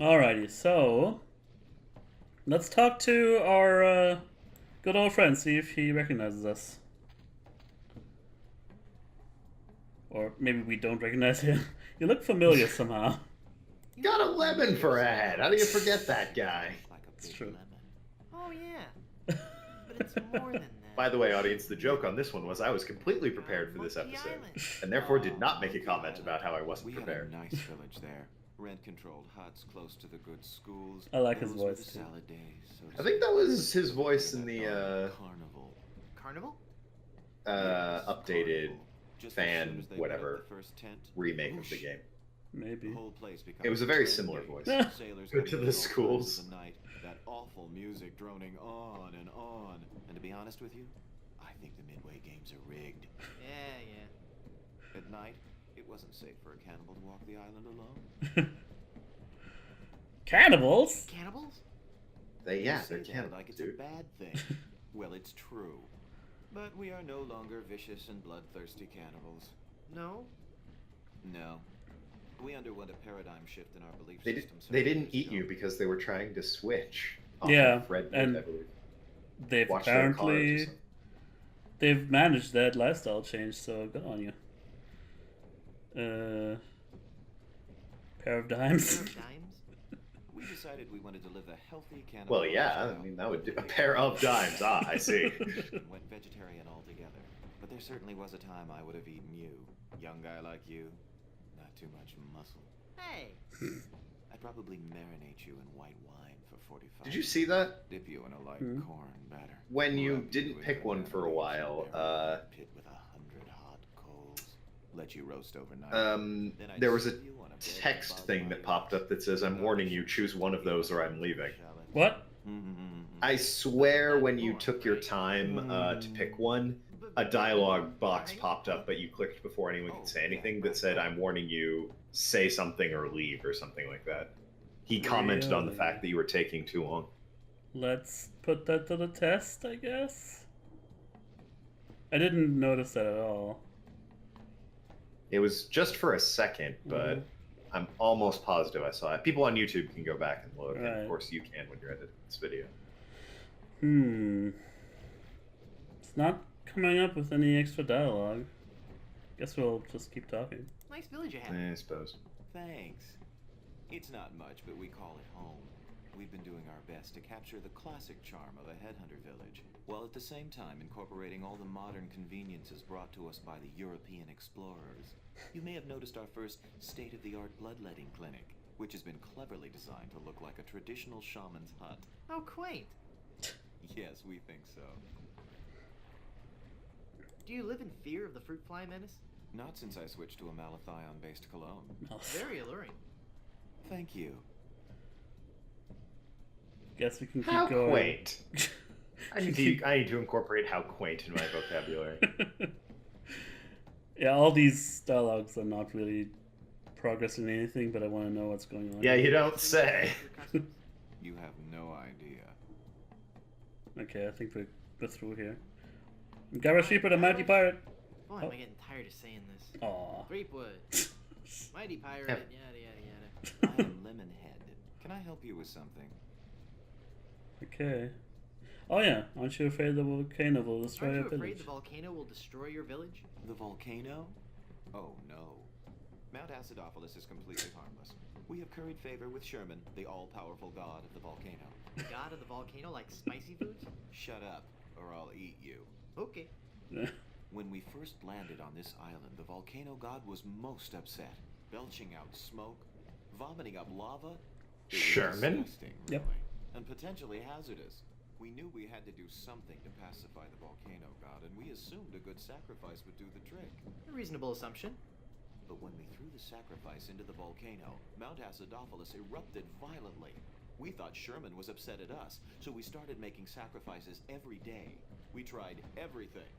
Alrighty, so let's talk to our good old friend, see if he recognizes us. Or maybe we don't recognize him. You look familiar somehow. Got a lemon for a head. How do you forget that guy? It's true. Oh yeah, but it's more than that. By the way, audience, the joke on this one was I was completely prepared for this episode, and therefore did not make a comment about how I wasn't prepared. We had a nice village there. Rent-controlled huts close to the good schools. I like his voice too. Salad days, so I think that was his voice in the Carnival. Carnival? updated Just fan as soon as they whatever put up the first tent, remake of whoosh, the game. Maybe. the whole place becomes It was a very trendy. similar voice. Sailors Go to coming the in all schools. times of the night, that awful music droning on and on. And to be honest with you, I think the Midway games are rigged. Yeah. At night, it wasn't safe for a cannibal to walk the island alone. Cannibals? Cannibals? They're You say that cannibals, like it's dude. a bad thing. Well, it's true. But we are no longer vicious and bloodthirsty cannibals. No. No. We underwent a paradigm shift in our belief They, system. they didn't years eat ago. you because they were trying to switch. Yeah, Off of Red and Dead, I believe. They've Watch their cards or apparently something. they've managed that lifestyle change, so good on you. Pair of dimes. Pair of dimes? We decided we wanted to live a healthy cannibal Well, yeah, lifestyle. I mean, that would do a pair of dimes. Ah, I see. And went vegetarian altogether. But there certainly was a time I would have eaten you. Young guy like you. Not too much muscle. Hey. I'd probably marinate you in white wine for 45. Did you see that? Dip you in a light Hmm. corn batter. When you Rub didn't in pick one for a onions while, and bury you in a pit with 100 hot coals. Let you roast overnight. Then I'd there was a serve you on a bed of text thing that Basmati popped up that says, "I'm warning you, choose one of those or I'm leaving." What? I swear when you took your time to pick one, a dialogue box popped up, but you clicked before anyone could say anything that said, "I'm warning you, say something or leave," or something like that. He commented on the Really? fact that you were taking too long. Let's put that to the test, I guess. I didn't notice that at all. It was just for a second, but Mhm. I'm almost positive I saw it. People on YouTube can go back and look, and Right. of course you can when you're editing this video. It's not coming up with any extra dialogue. Guess we'll just keep talking. Nice village you have. I suppose. Thanks. It's not much, but we call it home. We've been doing our best to capture the classic charm of a headhunter village, while at the same time incorporating all the modern conveniences brought to us by the European explorers. You may have noticed our first state-of-the-art bloodletting clinic, which has been cleverly designed to look like a traditional shaman's hut. How quaint. Yes, we think so. Do you live in fear of the fruit fly menace? Not since I switched to a malathion-based cologne. Very alluring. Thank you. Guess we can keep How going. quaint. I need to incorporate how quaint in my vocabulary. Yeah, all these dialogues are not really progressing anything, but I want to know what's going on. Yeah, you don't say. You have no idea. Okay, I think we're through here. Gareth Shepherd, a mighty pirate. Boy, am I getting tired of saying this. Aw. Threepwood. Mighty pirate, Yeah. yada yada yada. I am Lemonhead. Can I help you with something? Okay. Oh yeah, aren't you afraid the volcano will destroy Aren't your you afraid village? the volcano will destroy your village? The volcano? Oh no. Mount Acidophilus is completely harmless. We have curried favor with Sherman, the all-powerful god of the volcano. The god of the volcano like spicy foods? Shut up, or I'll eat you. Okay. When we first landed on this island, the volcano god was most upset, belching out smoke, vomiting up lava. It was Sherman? disgusting, Yep. really, and potentially hazardous. We knew we had to do something to pacify the volcano god, and we assumed a good sacrifice would do the trick. A reasonable assumption. But when we threw the sacrifice into the volcano, Mount Acidophilus erupted violently. We thought Sherman was upset at us, so we started making sacrifices every day. We tried everything.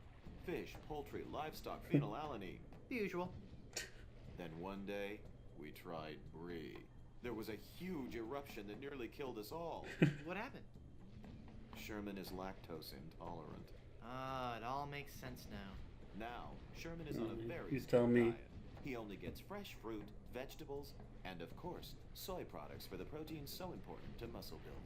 Fish, poultry, livestock, phenylalanine. The usual. Then one day, we tried brie. There was a huge eruption that nearly killed us all. What happened? Sherman is lactose intolerant. Ah, it all makes sense now. Now, Sherman is on a very You strict tell me. diet. He only gets fresh fruit, vegetables, And of course, soy products for the proteins so important to muscle building.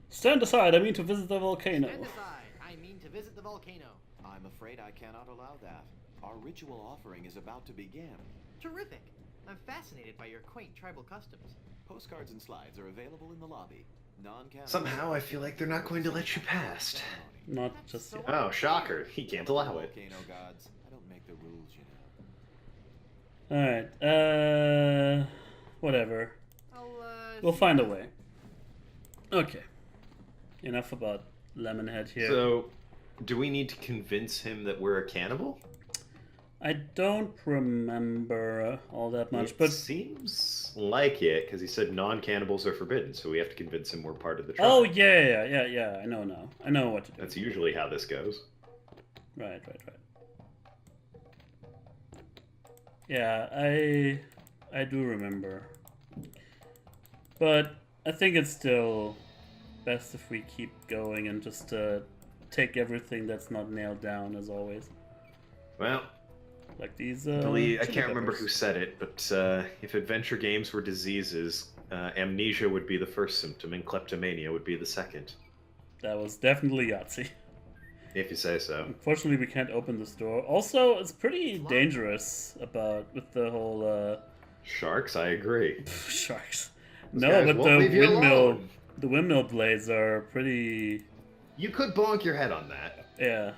Stand aside, I mean to visit the volcano. Stand aside. I mean to visit the volcano. I'm afraid I cannot allow that. Our ritual offering is about to begin. Terrific. I'm fascinated by your quaint tribal customs. Postcards and slides are available in the lobby. Non-canon. Somehow I feel like they're not going to let you past. Not That's just so yet. Oh, shocker. He can't allow it. Volcano gods. I don't make the rules, you know. Alright, whatever. I'll, We'll find a way. Okay. Enough about Lemonhead here. So, do we need to convince him that we're a cannibal? I don't remember all that much, It but seems like it, because he said non-cannibals are forbidden, so we have to convince him we're part of the tribe. oh yeah. I know now. I know what to do. That's usually how this goes. Right. Yeah, I do remember. But I think it's still best if we keep going and just take everything that's not nailed down as always. Well, Like these. I chili can't remember peppers. who said it, but if adventure games were diseases, amnesia would be the first symptom and kleptomania would be the second. That was definitely Yahtzee. If you say so. Unfortunately, we can't open this door. Also, it's pretty dangerous with the whole Sharks, I agree. sharks. Those No, guys but won't the leave you alone. windmill blades are pretty. You could bonk your head on that. Yeah.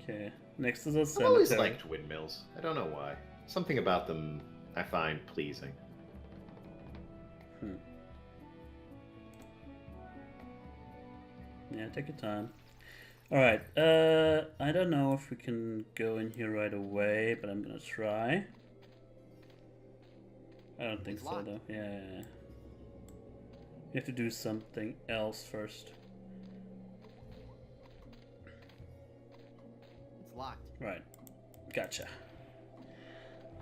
Okay. Next is a I've cemetery. always liked windmills. I don't know why. Something about them I find pleasing. Yeah, take your time. Alright, I don't know if we can go in here right away, but I'm gonna try. I don't think It's so, locked. though. Yeah. You have to do something else first. It's locked. Right. Gotcha.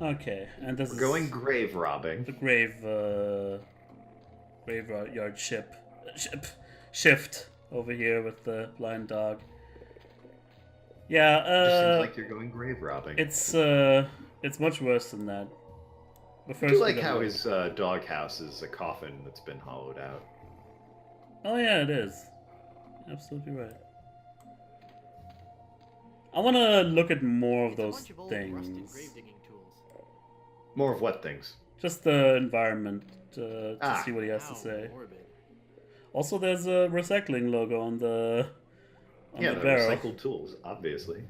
Okay, and this We're is going grave robbing. the graveyard shift over here with the blind dog. Yeah, Just seems like you're going grave robbing. it's much worse than that. But I first do we like gotta how look. his doghouse is a coffin that's been hollowed out. Oh yeah, it is. Absolutely right. I want to look at more of It's a those bunch of old rusted things. grave digging tools. More of what things? Just the environment to Ah. see what he has to How say. morbid. Also, there's a recycling logo on the Yeah, the they're barrel. recycled tools, obviously.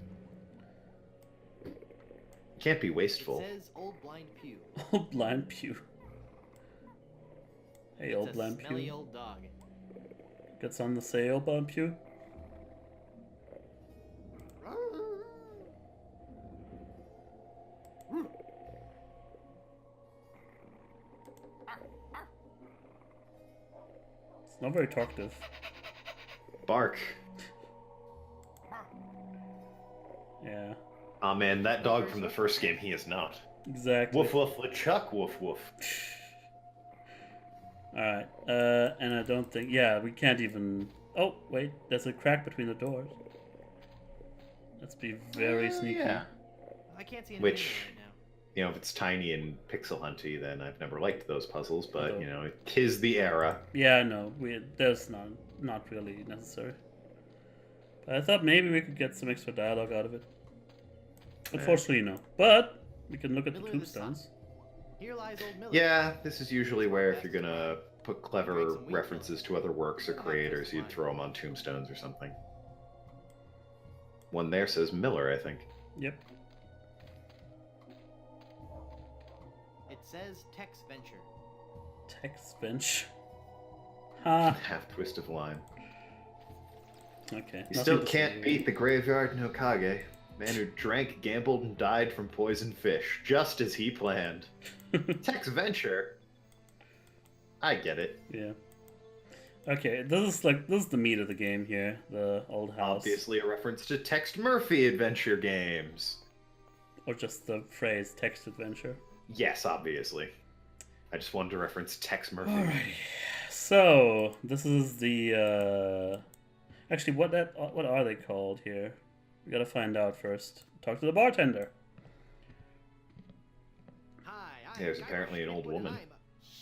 Can't be It wasteful. says Old Blind Pew. Old blind pew. Hey, old It's a blind smelly pew. old dog. Gets on the say, old blind pew. It's not very talkative. Bark. Yeah, Aw man, that dog from the first game, he is not. exactly. Woof woof LeChuck, woof woof. Alright, and I don't think... Yeah, we can't even... Oh, wait, there's a crack between the doors. Let's be very sneaky. Yeah. I can't see anything Which- in there right now. You know, if it's tiny and pixel hunty, then I've never liked those puzzles, but, Although- you know, 'tis the era. Yeah, no, there's not really necessary. But I thought maybe we could get some extra dialogue out of it. Unfortunately, no. But we can look at the Miller the tombstones. Here lies old Miller. Yeah, this is usually where if you're gonna put clever references to other works or creators, you'd throw them on tombstones or something. One there says Miller, I think. Yep. It says Tex Venture. Text bench. Ha. Half twist of line. Okay. You nothing still to can't say. beat the graveyard no Kage. Man who drank, gambled, and died from poisoned fish, just as he planned. Tex Venture? I get it. Yeah. Okay, this is the meat of the game here. The old house. Obviously a reference to Tex Murphy adventure games. Or just the phrase text adventure. Yes, obviously. I just wanted to reference Tex Murphy. Alrighty. So this is the actually what are they called here? We gotta find out first. Talk to the bartender. There's apparently an old woman.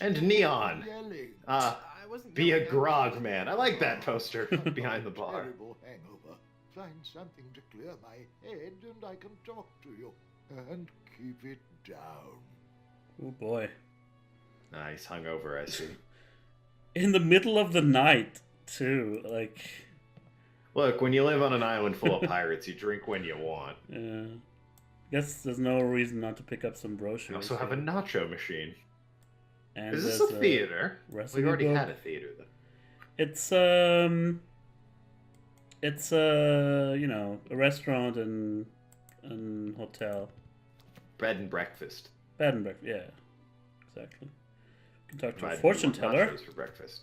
And neon! Be a grog man. I like that poster behind the bar. Terrible hangover. Find something to clear my head and I can talk to you. And keep it down. Oh boy. Nice hungover, I see. In the middle of the night, too. Like. Look, when you live on an island full of pirates, you drink when you want. Yeah. Guess there's no reason not to pick up some brochures. You also have a nacho machine. And Is this a theater? We've already book. had a theater, though. It's you know, a restaurant and hotel. Bread and breakfast. Bed and breakfast, yeah, exactly. You can talk to a Provide fortune me with teller. nachos for breakfast.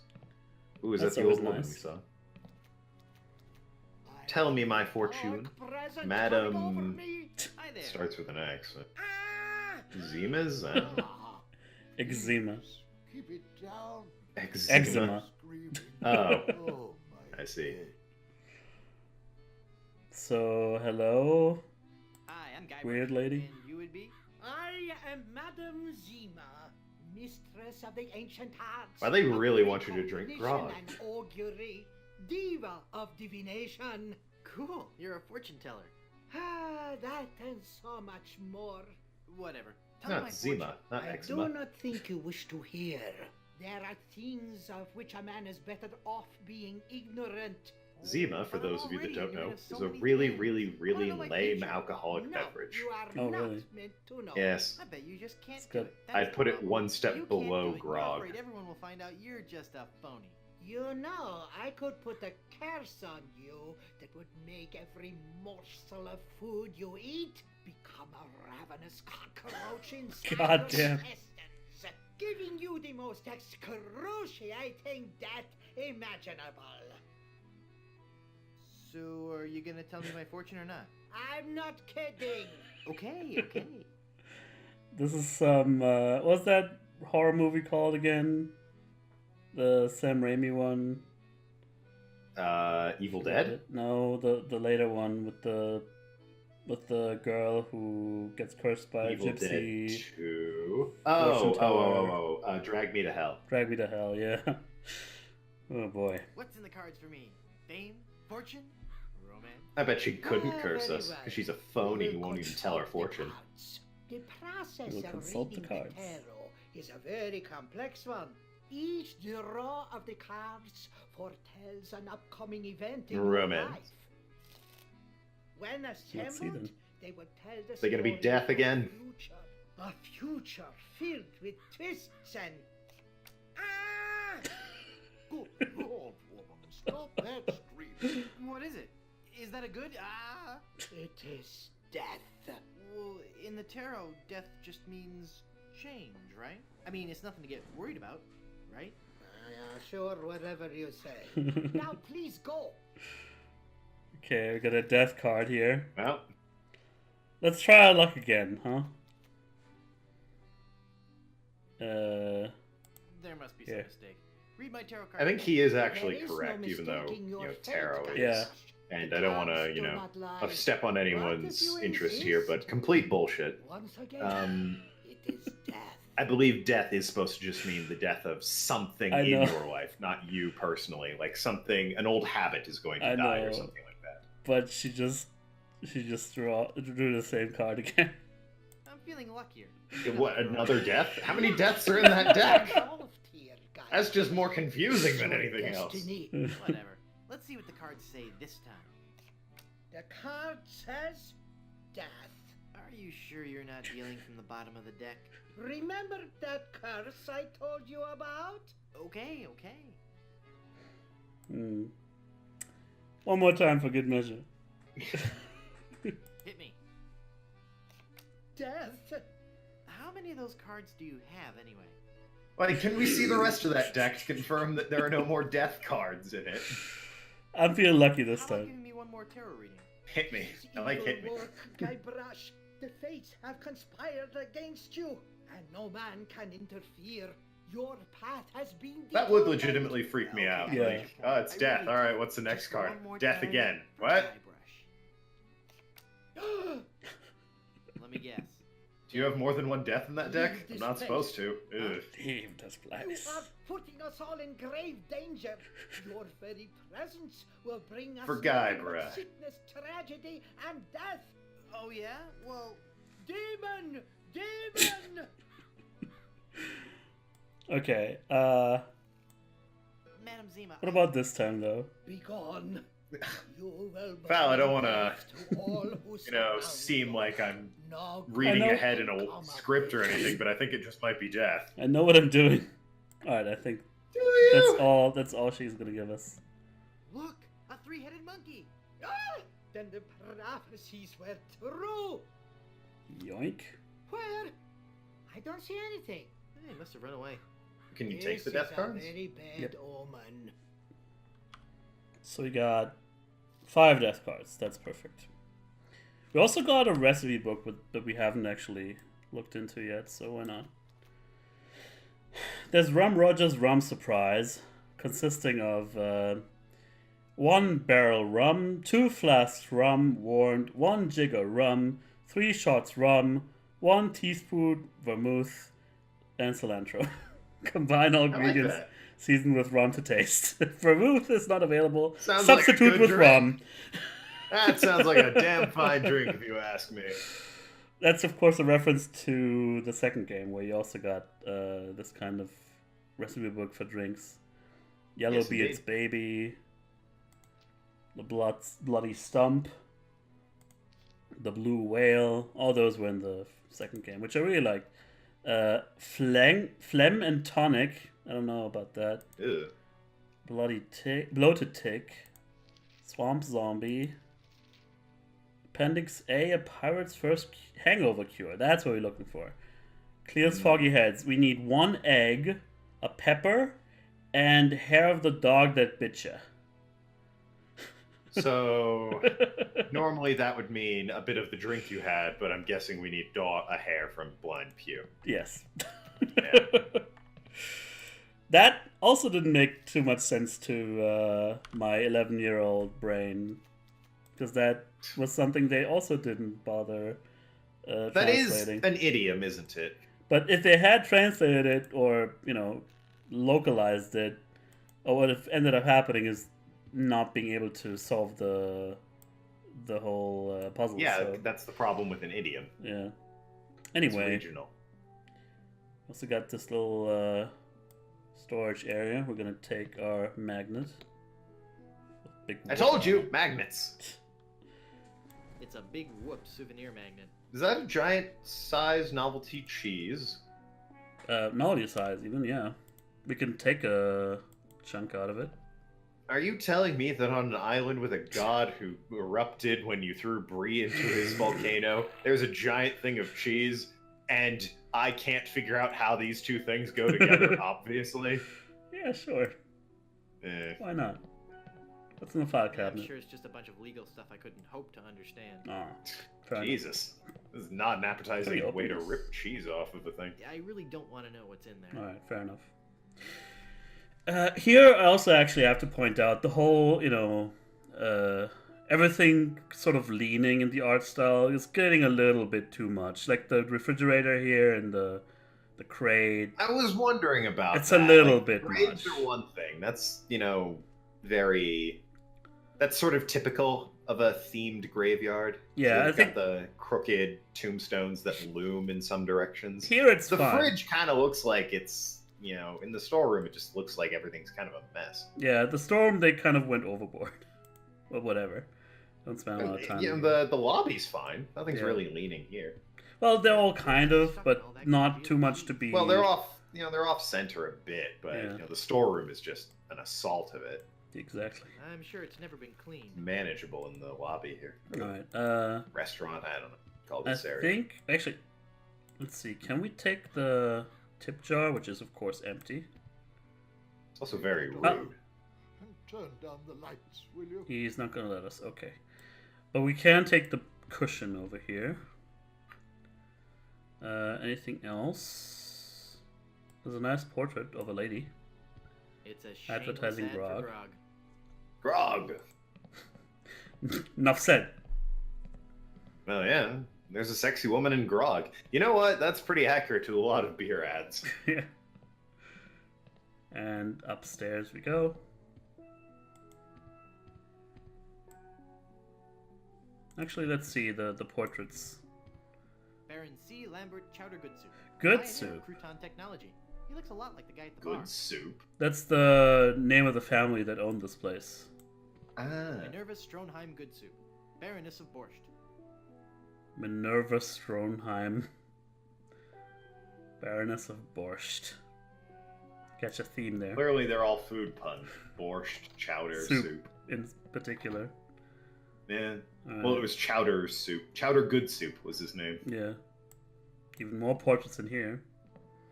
Ooh, is That's that the old always woman nice. we saw? Tell me my fortune, Madam. Hi there. Starts with an X. Ah! Zima's? Eczema. Keep it down. Eczema. Screaming. Oh, Oh, my I see. head. So, hello, Hi, I'm Guy. weird lady. And you would be? I am Madame Zima, mistress of the ancient arts. Why they really of want you to drink recognition grog? and augury, diva of divination. Cool. You're a fortune teller. Ah, that and so much more. Whatever. Tell me my Not Zima, fortune. not I do eczema. not think you wish to hear. There are things of which a man is better off being ignorant. Zima, for But I'm those of you that already don't know, ignorant of so is a many really, things. really, Wanna really know my lame future? alcoholic No, beverage. you are Oh, not really? meant to know. Yes. I bet you just can't It's do good. it. That's I'd the put it problem. one step You can't below do it. You're grog. afraid everyone will find out you're just a phony. You know, I could put a curse on you that would make every morsel of food you eat become a ravenous cockroach inside God your damn. intestines, giving you the most excruciating death imaginable. So, are you gonna tell me my fortune or not? I'm not kidding. Okay, okay. This is some, what's that horror movie called again? The Sam Raimi one? Evil Dead? No, the later one with the girl who gets cursed by Evil a gypsy. Dead 2. Fortune Drag Me to Hell. Drag Me to Hell, yeah. Oh boy. What's in the cards for me? Fame? Fortune? Romance? I bet she couldn't curse Very us, well. because she's a phony We who will won't even tell her consult the fortune. cards. The process We will of consult the reading the cards. tarot is a very complex one. Each draw of the cards foretells an upcoming event in your Romance. life. When Let's see assembled, then. they would tell the They gonna be story deaf of again? A future filled with twists and... Ah! Good Lord, woman, stop that screaming. What is it? Is that a good? It is death. Well, in the tarot, death just means change, right? I mean, it's nothing to get worried about, right? Sure, whatever you say. Now please go. Okay, we got a death card here. Well, Let's try our luck again, huh? There must be some Yeah. mistake. Read my tarot card. I think he is actually There is no correct, even though, mistaking you your know, fate, tarot is. Yeah. And The I don't want to, cards you do know, not lie. step on But anyone's if you interest here, but insist, complete bullshit. Once again, it is death. I believe death is supposed to just mean the death of something I in know. your life, not you personally. Like something, an old habit is going to I die or know. something like that. But she just drew the same card again. I'm feeling luckier. What, another death? How many deaths are in that deck? Involved here, guys. That's just more confusing than Your anything else. destiny. Whatever. Let's see what the cards say this time. The card says death. Are you sure you're not dealing from the bottom of the deck? Remember that curse I told you about? Okay, okay. Hmm. One more time for good measure. Hit me. Death? How many of those cards do you have anyway? Like, can we see the rest of that deck to confirm that there are no more death cards in it? I'm feeling lucky this How about time. giving me one more tarot reading? Hit me. I like hit me. Work, Guybrush. The fates have conspired against you, and no man can interfere. Your path has been That would determined. legitimately freak me out. Yeah. Like, oh, it's I death. really All right, do. what's the next Just card? one more Death time again. for What? Guybrush. Let me guess. Do you have more than one death in that deck? I'm not supposed to. Ugh. Leave this You place. are putting us all in grave danger. Your very presence will bring us For nothing but Guybrush. sickness, tragedy, and death. Oh yeah? Well, Demon! Demon! Okay, Madam Zima. what about this time, though? Begone. You will Val, I don't bring wanna, death to all who know, surround seem you. like I'm Now reading I know. ahead in a script or anything, but I think it just might be death. I know what I'm doing. Alright, I think Do you? that's all she's gonna give us. Look, a three-headed monkey. Ah! Then the prophecies were true. Yoink. Where? I don't see anything. He must have run away. Can you This take the is death a cards? very bad Yep. omen. So we got 5 death cards. That's perfect. We also got a recipe book that we haven't actually looked into yet, so why not? There's Rum Roger's Rum Surprise, consisting of 1 barrel rum, 2 flasks rum warmed, 1 jig of rum, 3 shots rum, 1 teaspoon vermouth, and cilantro. Combine all I like ingredients, that. season with rum to taste. Vermouth is not available. Sounds like a Substitute good with drink. rum. That sounds like a damn fine drink, if you ask me. That's of course a reference to the second game where you also got this kind of recipe book for drinks. Yellowbeard's indeed. Baby, the Bloody Stump, the Blue Whale. All those were in the second game, which I really liked. Phlegm and Tonic. I don't know about that. Ew. Bloated Tick, Swamp Zombie, Appendix A, a pirate's first hangover cure. That's what we're looking for. Clears foggy heads. We need 1 egg, a pepper, and hair of the dog that bit ya. So, normally that would mean a bit of the drink you had, but I'm guessing we need a hair from Blind Pew. Yes. Yeah. That also didn't make too much sense to my 11-year-old brain, because that was something they also didn't bother That is translating. an idiom, isn't it? But if they had translated it or, localized it, or what ended up happening is not being able to solve the whole puzzle. Yeah, so, that's the problem with an idiom. yeah. It's Anyway, regional. also got this little storage area. We're gonna take our magnet. Big I told you, magnets. It's a big whoop souvenir magnet. Is that a giant size novelty cheese? Melody size, even, yeah. We can take a chunk out of it. Are you telling me that on an island with a god who erupted when you threw brie into his volcano, there's a giant thing of cheese, and I can't figure out how these two things go together, obviously? Yeah, sure. Eh. Why not? What's in the file I'm cabinet? sure it's just a bunch of legal stuff I couldn't hope to understand. Oh, fair enough. Jesus. This is not an Can appetizing we open way to this? rip cheese off of a thing. I really don't want to know what's in there. Alright, fair enough. Here, I also actually have to point out the whole, everything sort of leaning in the art style is getting a little bit too much. Like the refrigerator here and the crate. I was wondering about It's a that. little Like, bit grades much. are one thing. That's, very... That's sort of typical of a themed graveyard. Yeah, So I you've think- got the crooked tombstones that loom in some directions. Here it's The fine. fridge kind of looks like it's, in the storeroom, it just looks like everything's kind of a mess. Yeah, the storm, they kind of went overboard. But whatever. Don't spend a lot of time. Yeah, on the lobby's fine. Nothing's Yeah. really leaning here. Well, they're all kind of, but not too much to be... Well, they're off, they're off center a bit, but Yeah. the storeroom is just an assault of it. Exactly. I'm sure it's never been cleaned. Manageable in the lobby here. Alright, Restaurant, I don't know. Call I this area. think... Actually, let's see. Can we take the tip jar, which is, of course, empty? It's also very rude. Oh. And turn down the lights, will you? He's not gonna let us. Okay. But we can take the cushion over here. Anything else? There's a nice portrait of a lady. It's a shameless Advertising ad for grog. Grog! Enough said. Well, yeah. There's a sexy woman in grog. You know what? That's pretty accurate to a lot of beer ads. Yeah. And upstairs we go. Actually, let's see the portraits. Baron C. Lambert Chowder Good Soup. Good Pioneer of Soup. Crouton technology. He looks a lot like the guy at the Good bar. soup. That's the name of the family that owned this place. Ah. Minerva Stronheim Good Soup. Baroness of Borscht. Minerva Stronheim. Baroness of Borscht. Catch a theme there. Clearly, they're all food puns. Borscht, chowder, soup. In particular. Yeah. Well, it was Chowder Soup. Chowder Good Soup was his name. Yeah. Even more portraits in here.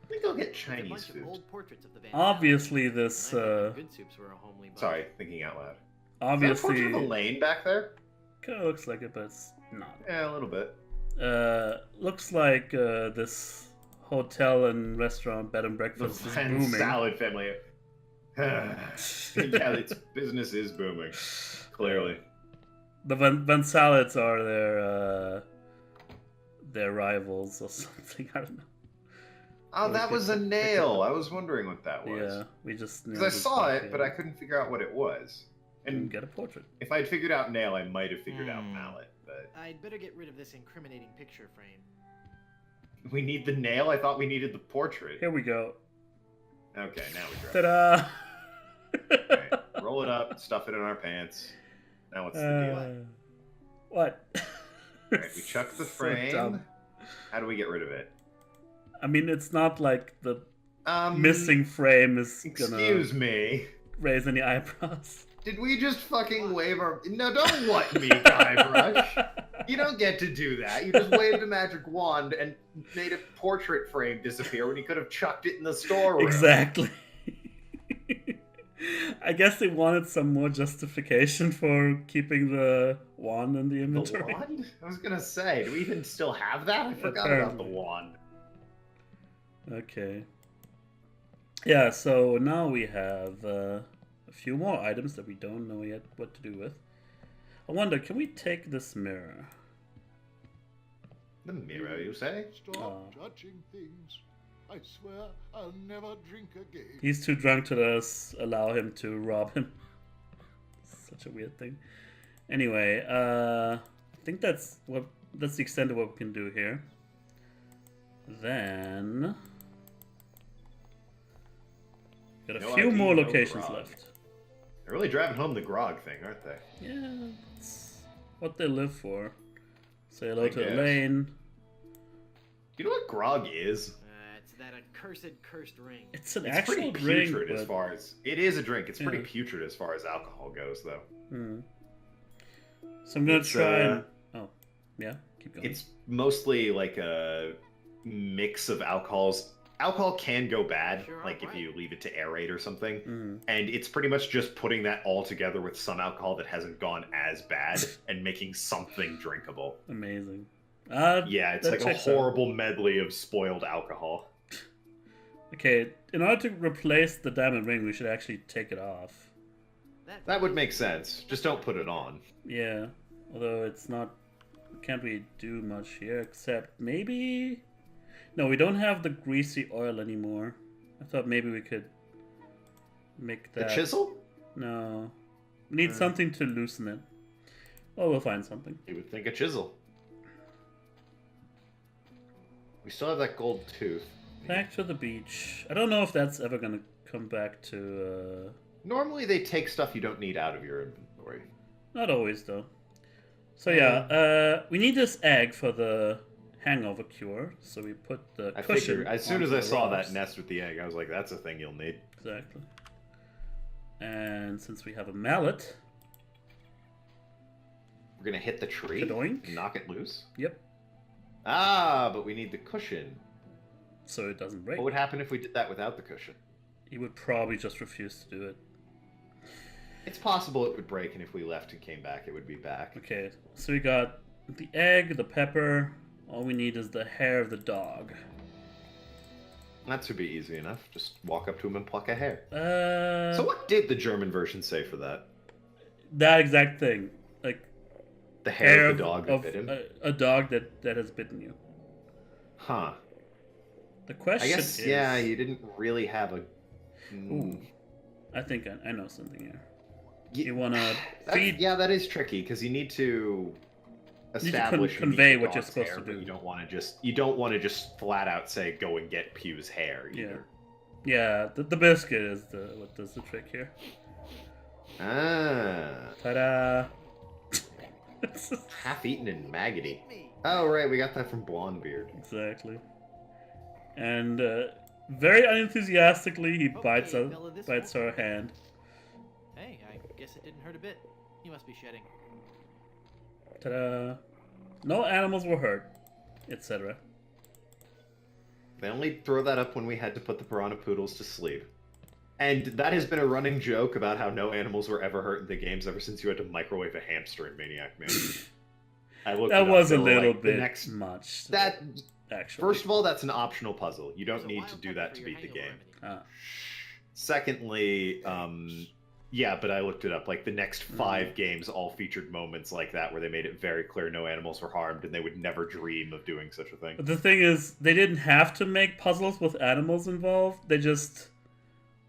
I think I'll get There's a Chinese bunch of food. old portraits of the Van Obviously, this. Gogh. I think Good Soups were a homely bunch. Sorry, thinking out loud. Is that a Obviously. portrait of a lane back there? Kind of looks like it, but it's not. Yeah, a little bit. Looks like this hotel and restaurant bed and The breakfast is Van booming. Salad family. Yeah, its business is booming. Clearly. The Van Salads are their rivals or something. I don't know. Oh, that was a nail. I was wondering what that was. Yeah, we just Because I saw it, but I couldn't figure out what it was. didn't And get a portrait. if I'd figured out nail, I might have figured out mallet. But I'd better get rid of this incriminating picture frame. we need the nail. I thought we needed the portrait. Here we go. Okay, now we drop. Ta-da! Okay, roll it up, stuff it in our pants. Now what's the deal? What? Alright, we chuck the So frame. dumb. How do we get rid of it? I mean, it's not like the Um, missing frame is Excuse gonna me. raise any eyebrows. Did we just fucking wave our... No, don't what me, Guybrush. You don't get to do that. You just waved a magic wand and made a portrait frame disappear when you could have chucked it in the storeroom. Exactly. I guess they wanted some more justification for keeping the wand in the The inventory. wand? I was gonna say, do we even still have that? I forgot about the Apparently. wand. Okay. Yeah, so now we have a few more items that we don't know yet what to do with. I wonder, can we take this mirror? The mirror, you say? Stop touching things. I swear I'll never drink again. He's too drunk to let us allow him to rob him. Such a weird thing. Anyway, I think that's the extent of what we can do here. Then got a No few ID, more no locations grog. left. They're really driving home the grog thing, aren't they? Yeah, it's what they live for. Say hello I to guess. Elaine. You know what grog is? It's that accursed cursed ring. It's an It's actual pretty drink, putrid as but far as... It is a drink. It's pretty Yeah. putrid as far as alcohol goes, though. So I'm gonna It's, try and yeah, keep going. It's mostly like a mix of alcohols. Alcohol can go bad, Sure, like if alright. you leave it to aerate or something. Mhm. And it's pretty much just putting that all together with some alcohol that hasn't gone as bad and making something drinkable. Amazing. Yeah, it's that like a checks out. horrible medley of spoiled alcohol. Okay, in order to replace the diamond ring, we should actually take it off. That would make sense. Just don't put it on. Yeah, although it's not, can't really do much here except maybe. No, we don't have the greasy oil anymore. I thought maybe we could make The that. chisel? No, we need something to loosen it. Well, we'll find something. You would think a chisel. We still have that gold tooth. Back to the beach. I don't know if that's ever gonna come back to. Normally they take stuff you don't need out of your inventory. Not always though. So yeah, we need this egg for the hangover cure. So we put the I cushion. figured, as soon as onto I the saw rocks. that nest with the egg, I was like, that's a thing you'll need. Exactly. And since we have a mallet, We're gonna hit the tree Kadoink. and knock it loose. yep. Ah, but we need the cushion. So it doesn't break. What would happen if we did that without the cushion? He would probably just refuse to do it. It's possible it would break, and if we left and came back, it would be back. Okay, so we got the egg, the pepper. All we need is the hair of the dog. That should be easy enough. Just walk up to him and pluck a hair. So So what did the German version say for that? that exact thing. Like, The hair of the dog that of bit him? a dog that has bitten you. Huh. The question I guess, is... yeah, you didn't really have a... Ooh, I think I know something here. Ye- You want to feed... Yeah, that is tricky, because you need to establish you convey need the what you're dog's supposed hair, to do. but you don't want to just flat out say go and get Pew's hair either. Yeah, the biscuit is what does the trick here. Ah. Ta-da! Half-eaten and maggoty. Oh, right, we got that from Blondebeard. Exactly. And very unenthusiastically, he bites her hand. Hey, I guess it didn't hurt a bit. You must be shedding. Ta-da! No animals were hurt, etc. They only throw that up when we had to put the piranha poodles to sleep. And that has been a running joke about how no animals were ever hurt in the games ever since you had to microwave a hamster in Maniac Mansion. That was a little bit much. That actually. First of all, that's an optional puzzle. You don't need to do that to beat the game. Secondly, yeah, but I looked it up. Like the next 5 games all featured moments like that where they made it very clear no animals were harmed, and they would never dream of doing such a thing. But the thing is, they didn't have to make puzzles with animals involved. They just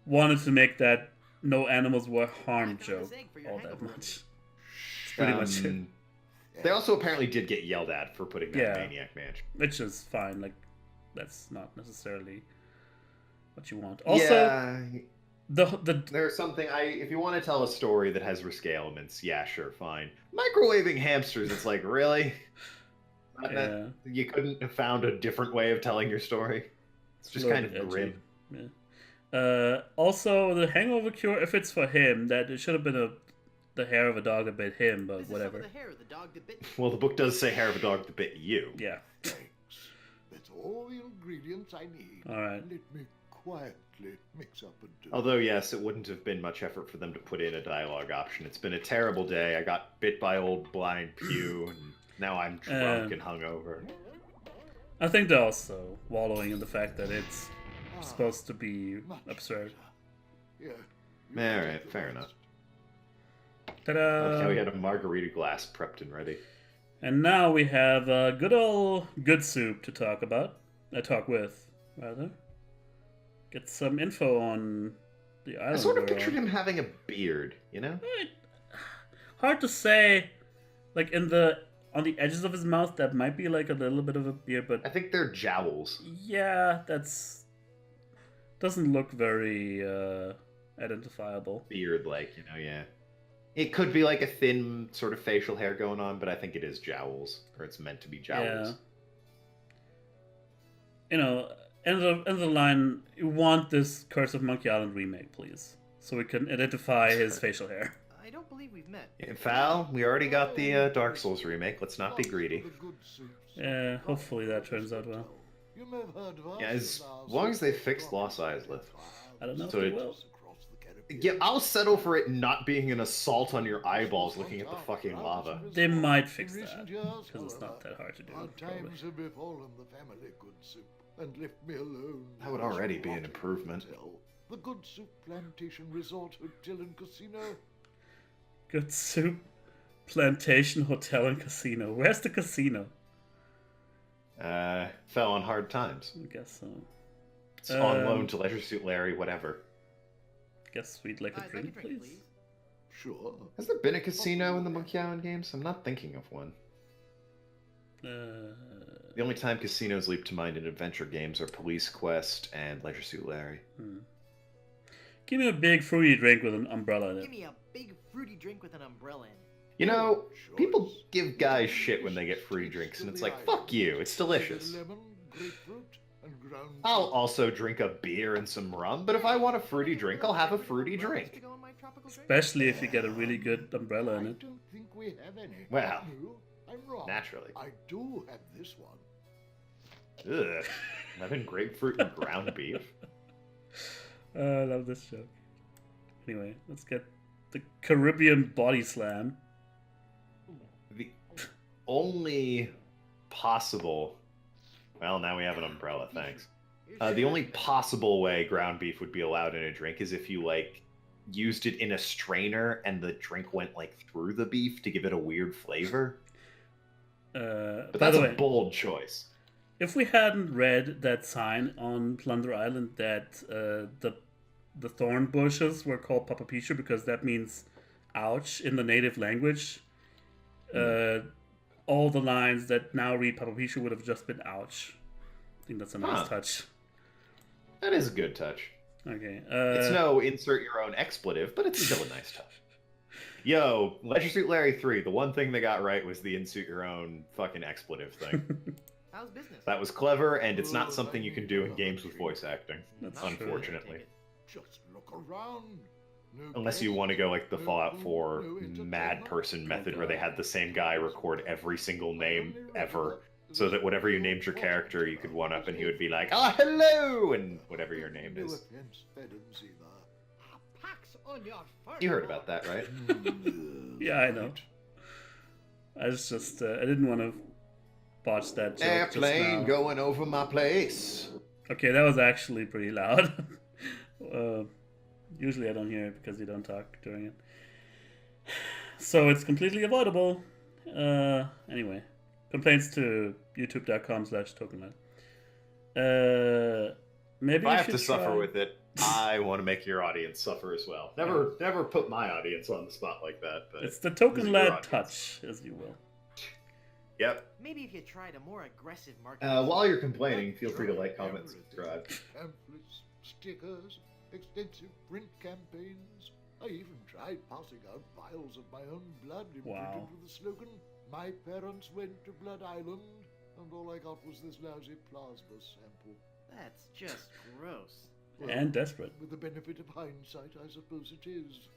wanted to make that no animals were harmed joke all that much. It's pretty much it. They also apparently did get yelled at for putting that in Maniac Mansion. Which is fine. Like, that's not necessarily what you want. Also, there's something if you want to tell a story that has risque elements, yeah, sure, fine. Microwaving hamsters, it's like, really? You couldn't have found a different way of telling your story? It's just kind of grim. Yeah. Also, the hangover cure, if it's for him, that it should have been the hair of a dog that bit him, but whatever. The hair of the dog that bit Well, the book does say hair of a dog that bit you. Yeah. Thanks. That's all the ingredients I need. All right. Let me quietly mix up a dough. Although, yes, it wouldn't have been much effort for them to put in a dialogue option. It's been a terrible day. I got bit by old blind Pew, and now I'm drunk and hungover. I think they're also wallowing in the fact that it's supposed to be absurd. Yeah. Alright, fair enough. Ta-da! Okay, we had a margarita glass prepped and ready. And now we have good old Good Soup to talk with, rather. Get some info on the island. I sort of pictured him having a beard, you know? Hard to say. Like on the edges of his mouth, that might be like a little bit of a beard, but I think they're jowls. Yeah, doesn't look very identifiable. Beard-like, yeah. It could be like a thin sort of facial hair going on, but I think it is jowls, or it's meant to be jowls. Yeah. End of the line, you want this Curse of Monkey Island remake, please, so we can identify his facial hair. I don't believe we've met. Val, we already got the Dark Souls remake. Let's not be greedy. Yeah, hopefully that turns out well. Yeah, as long as they fixed Lost Islet. I don't know if they will. Yeah, I'll settle for it not being an assault on your eyeballs looking at the fucking lava. They might fix that, because it's not that hard to do. Times have befallen the family, Good Soup, and left me alone. That would already be an improvement. The Good Soup Plantation Resort Hotel and Casino. Good Soup Plantation Hotel and Casino. Where's the casino? Fell on hard times. I guess so. It's on loan to Leisure Suit Larry, whatever. Guess we'd like a drink, please. Sure. Has there been a casino in the Monkey Island games? I'm not thinking of one. The only time casinos leap to mind in adventure games are Police Quest and Leisure Suit Larry. Give me a big fruity drink with an umbrella in it. Give me a big fruity drink with an umbrella in it. You know, people give guys shit when they get free drinks, and it's like, fuck you, it's delicious. I'll also drink a beer and some rum, but if I want a fruity drink, I'll have a fruity drink. Especially if you get a really good umbrella in it. Well, I'm wrong. Naturally. I do have this one. Ugh. Lemon grapefruit and ground beef. I love this joke. Anyway, let's get the Caribbean body slam. The only possible... Well, now we have an umbrella, thanks. The only possible way ground beef would be allowed in a drink is if you, like, used it in a strainer and the drink went, like, through the beef to give it a weird flavor. But By that's the a way, bold choice. if we hadn't read that sign on Plunder Island that the thorn bushes were called Papapishu because that means ouch in the native language, all the lines that now read Papapishu would have just been ouch. I think that's a nice touch. That is a good touch. Okay. It's no insert your own expletive, but it's still a nice touch. Yo, Leisure Suit Larry 3, the one thing they got right was the insert your own fucking expletive thing. How's business? That was clever, and it's not something you can do in games with voice acting, That's unfortunately. Just look around. No Unless you guests, want to go like the no Fallout food, 4 no mad entertainment. person method where they God. had the same guy record every single name ever, so that whatever you named your character, you could one up and he would be like, "Ah, hello!" and whatever your name No is. offense, Fedons, either. A pax on your fur. You heard about that, right? Yeah, I know. I was just I didn't want to botch that joke. Airplane just now. going over my place. Okay, that was actually pretty loud. Usually I don't hear it because you don't talk during it. So it's completely avoidable. Anyway, complaints to youtube.com/tokenland. Maybe If I you have should to suffer try- with it, I want to make your audience suffer as well. Never put my audience on the spot like that. But It's the this token is your lad audience. touch, as you will. Yep. Maybe if you tried a more aggressive marketing. While you're complaining, feel free to like, comment, subscribe. Pamphlets, stickers, extensive print campaigns. I even tried passing out vials of my own blood imprinted Wow. with the slogan, "My parents went to Blood Island," and all I got was this lousy plasma sample. That's just gross. Well, And desperate. With the benefit of hindsight, I suppose it is.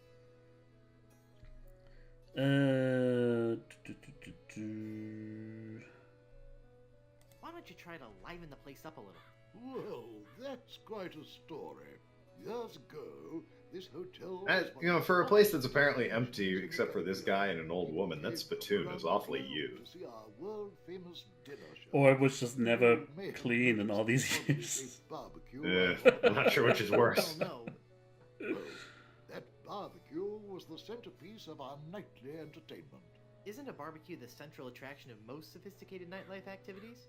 Why don't you try to liven the place up a little? Well, that's quite a story. Years ago, this hotel. For a place that's apparently empty except for this guy and an old woman, that spittoon is awfully used. Or it was just never clean in all these years. I'm not sure which is worse. Well, no. Well, that barbecue was the centerpiece of our nightly entertainment. Isn't a barbecue the central attraction of most sophisticated nightlife activities?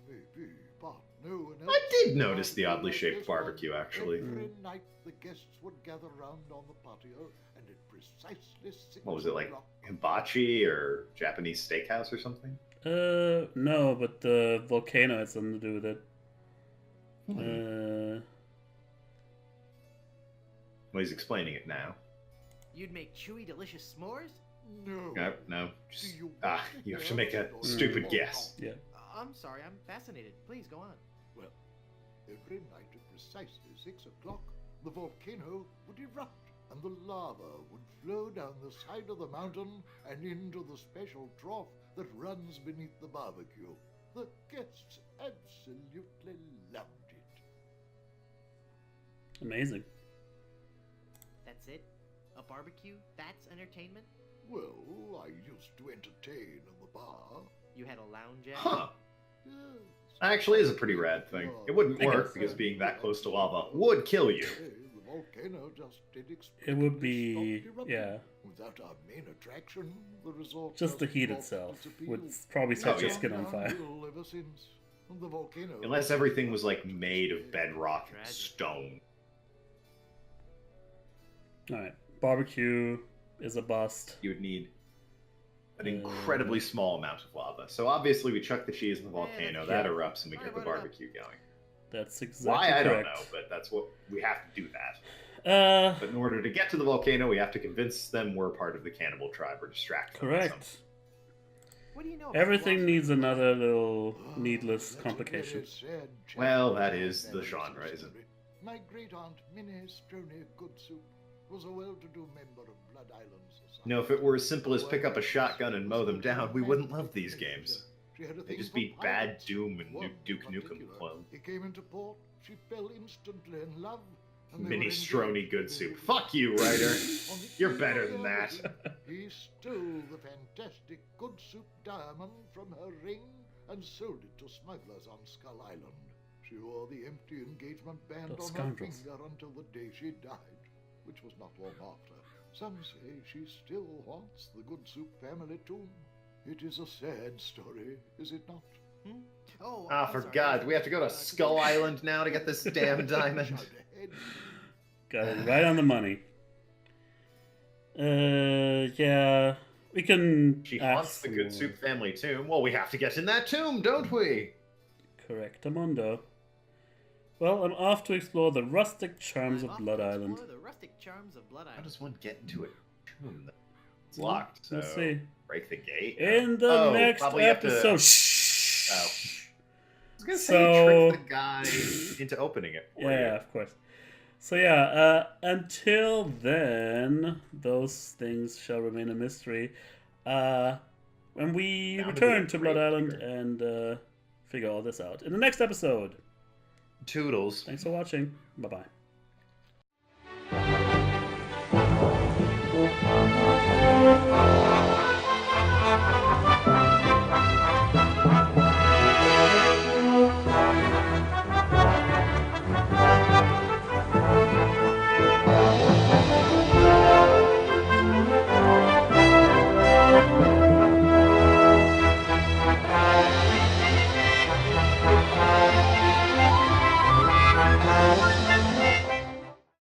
Maybe, but no one else. I did notice the oddly shaped barbecue, actually. Every night the guests would gather round on the patio, and at precisely 6 What was it, like o'clock, hibachi or Japanese steakhouse or something? No, but the volcano had something to do with it. Well, he's explaining it now. You'd make chewy, delicious s'mores? No. No. Just, Do you you have to make a stupid guess. Yeah. I'm sorry, I'm fascinated. Please go on. Well, every night at precisely 6 o'clock, the volcano would erupt, and the lava would flow down the side of the mountain and into the special trough that runs beneath the barbecue. The guests absolutely loved it. Amazing. That's it? A barbecue? That's entertainment? Well, I used to entertain in the bar. You had a lounge area? Huh. Yes. That actually is a pretty rad thing. It wouldn't I work guess. because being that close to lava would kill you. The volcano just It would be, yeah, Without our main attraction, the resort just the heat lost itself its appeal. would probably set Oh, your yeah. skin on fire. Downhill ever since. And the volcano Unless everything was like made of bedrock and stone. Alright, barbecue is a bust. You would need an incredibly small amount of lava. So obviously we chuck the cheese in the volcano, that erupts, and we get the barbecue going. That's exactly Why, I don't correct. know, but that's what we have to do that. But in order to get to the volcano, we have to convince them we're part of the cannibal tribe or distract them. with Correct. something. What do you know about Everything philosophy? needs another little needless That's a complication. very sad chapter Well, that of is the family genre, isn't history. My great aunt Minnie Stroney Goodsoup was a well-to-do member of Blood Island Society. You know, if it were as simple as pick up a shotgun and mow them down, we wouldn't love these games. She had a They'd thing just for be bad pirates. Doom and One Duke in Nukem particular. clone. He came into port, she fell instantly in love. and they Mini were Strony engaged Good within Soup. a week. Fuck you, writer. On the You're eve better of than their that. wedding, He stole the fantastic Good Soup diamond from her ring and sold it to smugglers on Skull Island. She wore the empty engagement band Those on her scoundrels. finger until the day she died, which was not long after. Some say she still haunts the Good Soup family tomb. It is a sad story, is it not? Oh, Ah, I'm for sorry. God, we have to go to Skull Island now to get this damn diamond. Shout ahead. Got it right on the money. Yeah, we can. She haunts the Good Soup family tomb. Well, we have to get in that tomb, don't we? Correctamundo. Well, I'm off to explore the rustic charms I'm of off Blood to Island. explore the rustic charms of Blood How Island. does one get into a tomb? It's locked, so We'll see. break the gate. In the next probably have to- episode. Oh. Shh. I was gonna So- say trick the guy into opening it for you. Yeah, of course. So yeah, until then, those things shall remain a mystery. When we Bound to return be a to Blood great Island figure. and figure all this out in the next episode. Toodles. Thanks for watching. Bye bye.